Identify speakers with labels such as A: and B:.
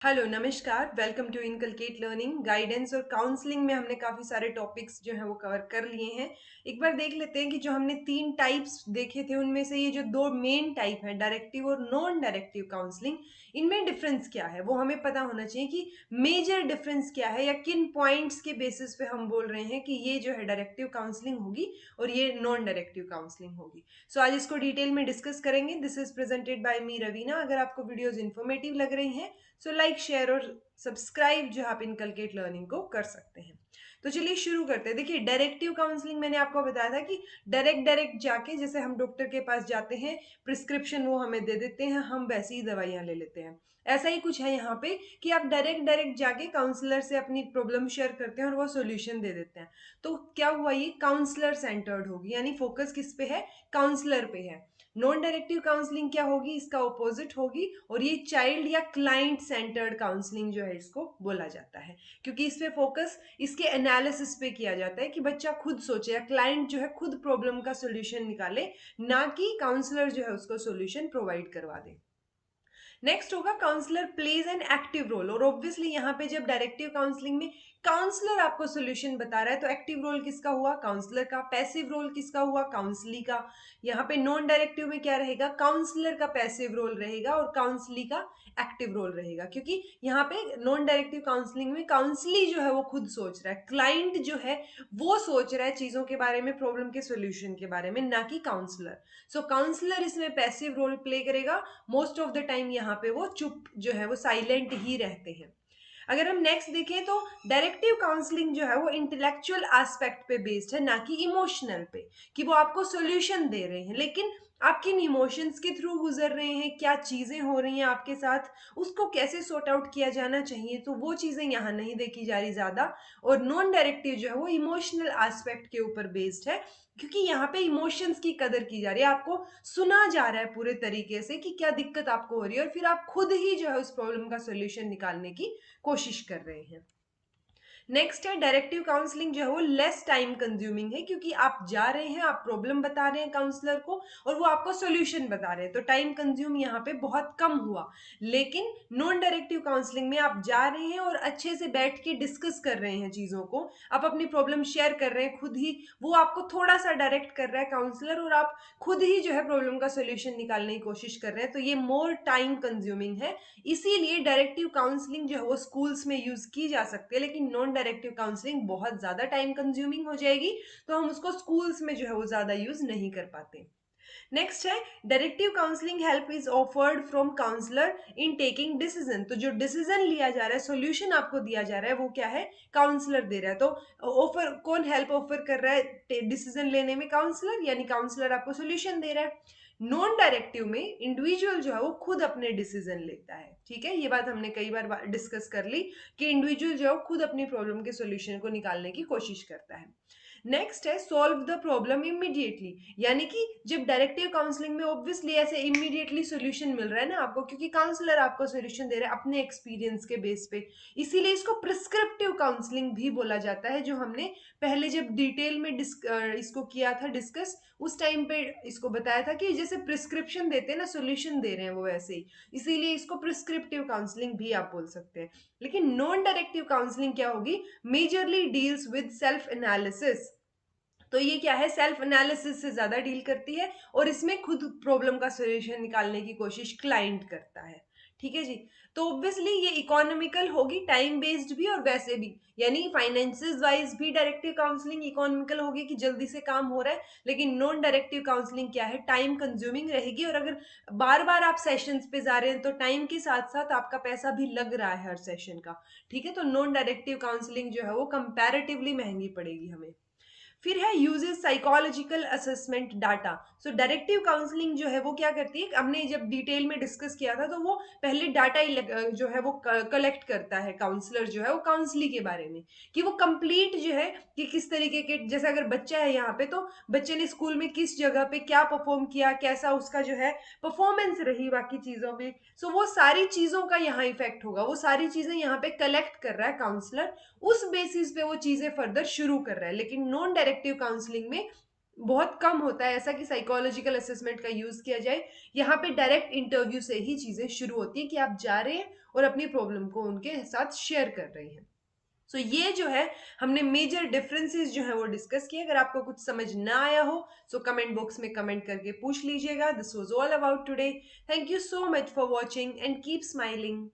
A: Hello नमस्कार, welcome to Inculcate Learning. Guidance और counselling में हमने काफ़ी सारे टॉपिक्स जो हैं वो कवर कर लिए हैं। एक बार देख लेते हैं कि जो हमने 3 टाइप्स देखे थे उनमें से ये जो 2 मेन टाइप हैं, डायरेक्टिव और नॉन डायरेक्टिव काउंसलिंग, इनमें डिफरेंस क्या है वो हमें पता होना चाहिए कि मेजर डिफरेंस क्या है या किन पॉइंट्स के बेसिस पे हम बोल रहे हैं कि ये जो है डायरेक्टिव काउंसलिंग होगी और ये नॉन डायरेक्टिव काउंसलिंग होगी। सो आज इसको डिटेल में डिस्कस करेंगे। दिस इज प्रेजेंटेड बाय मी रवीना। अगर आपको वीडियोज इन्फॉर्मेटिव लग रही हैं सो लाइक शेयर और सब्सक्राइब जो आप इनकलकेट लर्निंग को कर सकते हैं। तो चलिए शुरू करते हैं। देखिए, डायरेक्टिव काउंसलिंग मैंने आपको बताया था कि डायरेक्ट डायरेक्ट जाके जैसे हम डॉक्टर के पास जाते हैं, प्रिस्क्रिप्शन वो हमें दे देते हैं, हम वैसी ही दवाइयां ले लेते हैं। ऐसा ही कुछ है यहाँ पे कि आप डायरेक्ट डायरेक्ट जाके काउंसलर से अपनी प्रॉब्लम शेयर करते हैं और वो सोल्यूशन दे देते हैं। तो क्या हुआ, ये काउंसलर सेंटर्ड होगी, यानी फोकस किस पे है? काउंसलर पे है। नॉन डायरेक्टिव काउंसलिंग क्या होगी? इसका ऑपोजिट होगी और ये चाइल्ड या क्लाइंट सेंटर्ड काउंसलिंग जो है इसको बोला जाता है, क्योंकि इस पे फोकस इसके एनालिसिस पे किया जाता है कि बच्चा खुद सोचे या क्लाइंट जो है खुद प्रॉब्लम का सॉल्यूशन निकाले, ना कि काउंसलर जो है उसको सॉल्यूशन प्रोवाइड करवा दे। नेक्स्ट होगा counsellor plays an active role. और ऑब्वियसली यहाँ पे जब डायरेक्टिव काउंसलिंग में काउंसलर आपको सोल्यूशन बता रहा है तो एक्टिव रोल किसका हुआ? काउंसलर का। पैसिव रोल किसका हुआ? काउंसली का। यहाँ पे नॉन डायरेक्टिव में क्या रहेगा? काउंसलर का पैसिव रोल रहेगा और काउंसली का एक्टिव रोल रहेगा, क्योंकि यहाँ पे नॉन डायरेक्टिव काउंसलिंग में काउंसली जो है वो खुद सोच रहा है, क्लाइंट जो है वो सोच रहा है चीजों के बारे में, प्रॉब्लम के सोल्यूशन के बारे में, ना कि काउंसलर। सो काउंसलर इसमें पैसिव रोल प्ले करेगा। मोस्ट ऑफ द टाइम यहाँ पे वो चुप जो है वो साइलेंट ही रहते हैं। अगर हम नेक्स्ट देखें तो डायरेक्टिव काउंसलिंग जो है वो इंटेलेक्चुअल एस्पेक्ट पे बेस्ड है, ना कि इमोशनल पे, कि वो आपको सॉल्यूशन दे रहे हैं, लेकिन आप किन इमोशंस के थ्रू गुजर रहे हैं, क्या चीजें हो रही हैं आपके साथ, उसको कैसे सॉर्ट आउट किया जाना चाहिए, तो वो चीजें यहाँ नहीं देखी जा रही ज्यादा। और नॉन डायरेक्टिव जो है वो इमोशनल एस्पेक्ट के ऊपर बेस्ड है, क्योंकि यहाँ पे इमोशंस की कदर की जा रही है, आपको सुना जा रहा है पूरे तरीके से कि क्या दिक्कत आपको हो रही है, और फिर आप खुद ही जो है उस प्रॉब्लम का सॉल्यूशन निकालने की कोशिश कर रहे हैं। नेक्स्ट है डायरेक्टिव काउंसलिंग जो है वो लेस टाइम कंज्यूमिंग है, क्योंकि आप जा रहे हैं, आप प्रॉब्लम बता रहे हैं काउंसलर को और वो आपको सॉल्यूशन बता रहे हैं, तो टाइम कंज्यूम यहाँ पे बहुत कम हुआ। लेकिन नॉन डायरेक्टिव काउंसलिंग में आप जा रहे हैं और अच्छे से बैठ के डिस्कस कर रहे हैं चीजों को, आप अपनी प्रॉब्लम शेयर कर रहे हैं खुद ही, वो आपको थोड़ा सा डायरेक्ट कर रहा है काउंसलर और आप खुद ही जो है प्रॉब्लम का सोल्यूशन निकालने की कोशिश कर रहे हैं, तो ये मोर टाइम कंज्यूमिंग है। इसीलिए डायरेक्टिव काउंसलिंग जो है वो स्कूल्स में यूज की जा सकती है, लेकिन नॉन डायरेक्टिव काउंसलिंग बहुत ज्यादा टाइम कंज्यूमिंग हो जाएगी, तो हम उसको स्कूल्स में जो है वो ज्यादा यूज नहीं कर पाते। नेक्स्ट है directive counselling help is offered from counsellor in taking decision. तो जो डिसीजन लिया जा रहा है, सॉल्यूशन आपको दिया जा रहा है, वो क्या है? काउंसलर दे रहा है। तो ऑफर कौन हेल्प ऑफर कर रहा है डिसीजन लेने में? काउंसलर, यानी काउंसलर आपको सॉल्यूशन दे रहा है। नॉन डायरेक्टिव में इंडिविजुअल जो है वो खुद अपने डिसीजन लेता है। ठीक है, ये बात हमने कई बार डिस्कस कर ली कि इंडिविजुअल जो है वो खुद अपनी प्रॉब्लम के सॉल्यूशन को निकालने की कोशिश करता है। नेक्स्ट है सॉल्व द प्रॉब्लम इमीडिएटली, यानी कि जब डायरेक्टिव काउंसलिंग में ऑब्वियसली ऐसे इमीडिएटली सॉल्यूशन मिल रहा है ना आपको, क्योंकि काउंसलर आपको सॉल्यूशन दे रहा है अपने एक्सपीरियंस के बेस पे, इसीलिए इसको प्रिस्क्रिप्टिव काउंसलिंग भी बोला जाता है। जो हमने पहले जब डिटेल में इसको किया था डिस्कस, उस टाइम पे इसको बताया था कि जैसे प्रिस्क्रिप्शन देते हैं ना, सॉल्यूशन दे रहे हैं वो वैसे ही, इसीलिए इसको प्रिस्क्रिप्टिव काउंसलिंग भी आप बोल सकते हैं। लेकिन नॉन डायरेक्टिव काउंसलिंग क्या होगी? Majorly deals with self analysis. तो ये क्या है? सेल्फ एनालिसिस से ज्यादा डील करती है और इसमें खुद प्रॉब्लम का सॉल्यूशन निकालने की कोशिश क्लाइंट करता है। ठीक है जी। तो ऑब्वियसली ये इकोनॉमिकल होगी, टाइम बेस्ड भी और वैसे भी, यानी फाइनेंसेस वाइज भी डायरेक्टिव काउंसलिंग इकोनॉमिकल होगी कि जल्दी से काम हो रहा है। लेकिन नॉन डायरेक्टिव काउंसलिंग क्या है? टाइम कंज्यूमिंग रहेगी, और अगर बार बार आप सेशंस पे जा रहे हैं तो टाइम के साथ साथ आपका पैसा भी लग रहा है हर सेशन का। ठीक है, तो नॉन डायरेक्टिव काउंसलिंग जो है वो कंपैरेटिवली महंगी पड़ेगी हमें। फिर है यूजेस साइकोलॉजिकल असेसमेंट डाटा। सो डायरेक्टिव काउंसलिंग जो है वो क्या करती है, हमने जब डिटेल में डिस्कस किया था तो वो पहले डाटा जो है वो कलेक्ट करता है काउंसलर जो है वो काउंसली के बारे में, कि वो कंप्लीट जो है कि किस तरीके के, जैसे अगर बच्चा है यहाँ पे तो बच्चे ने स्कूल में किस जगह पे क्या परफॉर्म किया, कैसा उसका जो है परफॉर्मेंस रही बाकी चीजों में, सो वो सारी चीजों का यहाँ इफेक्ट होगा, वो सारी चीजें यहाँ पे कलेक्ट कर रहा है काउंसलर, उस बेसिस पे वो चीजें फर्दर शुरू कर रहा है। लेकिन नॉन डायरेक्टिव काउंसलिंग में बहुत कम होता है ऐसा कि साइकोलॉजिकल असेसमेंट का यूज़ किया जाए। यहाँ पे डायरेक्ट इंटरव्यू से ही चीज़ें शुरू होती हैं कि आप जा रहे हैं और अपनी प्रॉब्लम को उनके साथ शेयर कर रहे हैं। सो ये जो है हमने मेजर डिफरेंसेस जो है वो डिस्कस किए। अगर आपको कुछ समझ ना आया हो सो कमेंट बॉक्स में कमेंट करके पूछ लीजिएगा। This was all about today. Thank you so much for watching and keep smiling.